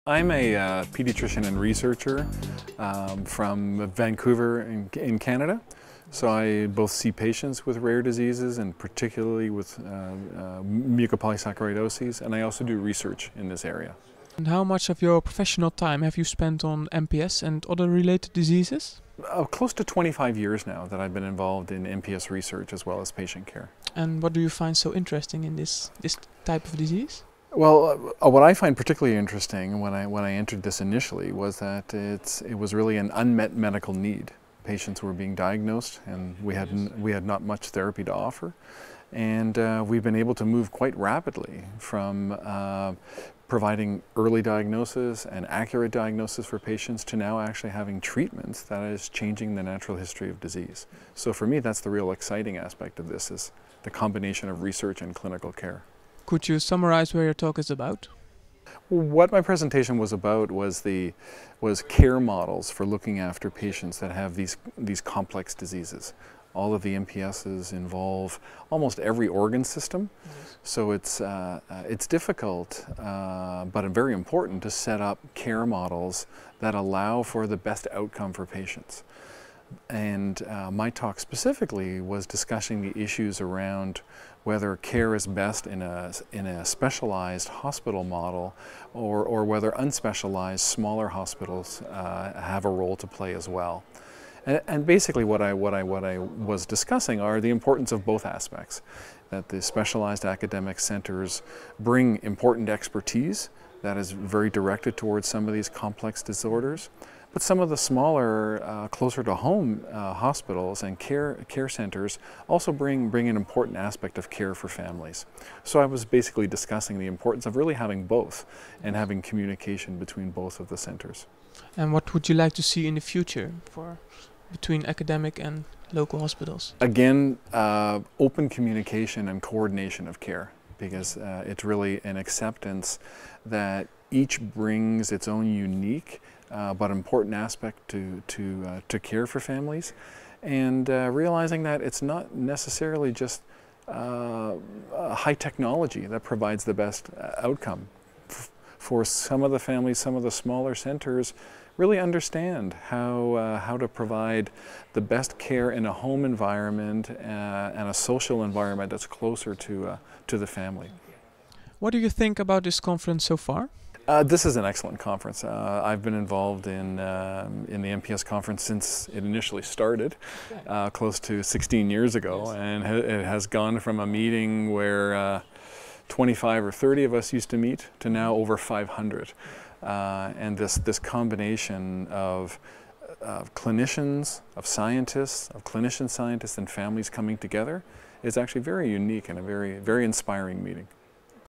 I'm a pediatrician and researcher from Vancouver in Canada. So I both see patients with rare diseases and particularly with mucopolysaccharidoses, and I also do research in this area. And how much of your professional time have you spent on MPS and other related diseases? Close to 25 years now that I've been involved in MPS research as well as patient care. And what do you find so interesting in this type of disease? Well, what I find particularly interesting when I entered this initially was that it was really an unmet medical need. Patients were being diagnosed, and we had not much therapy to offer, and we've been able to move quite rapidly from providing early diagnosis and accurate diagnosis for patients to now actually having treatments that is changing the natural history of disease. So for me, that's the real exciting aspect of this, is the combination of research and clinical care. Could you summarize what your talk is about? What my presentation was about was care models for looking after patients that have these complex diseases. All of the MPSs involve almost every organ system, so it's difficult, but very important to set up care models that allow for the best outcome for patients. And my talk specifically was discussing the issues around whether care is best in a specialized hospital model or whether unspecialized smaller hospitals have a role to play as well. And basically what I was discussing are the importance of both aspects, that the specialized academic centers bring important expertise that is very directed towards some of these complex disorders. But some of the smaller, closer to home hospitals and care centers also bring an important aspect of care for families. So I was basically discussing the importance of really having both and having communication between both of the centers. And what would you like to see in the future between academic and local hospitals? Again, open communication and coordination of care, because it's really an acceptance that each brings its own unique but important aspect to care for families, and realizing that it's not necessarily just high technology that provides the best outcome. For some of the families, some of the smaller centers really understand how to provide the best care in a home environment and a social environment that's closer to the family. What do you think about this conference so far? This is an excellent conference. I've been involved in the MPS conference since it initially started, close to 16 years ago, and it has gone from a meeting where 25 or 30 of us used to meet to now over 500. And this combination of clinicians, of scientists, of clinician scientists and families coming together is actually very unique and a very inspiring meeting.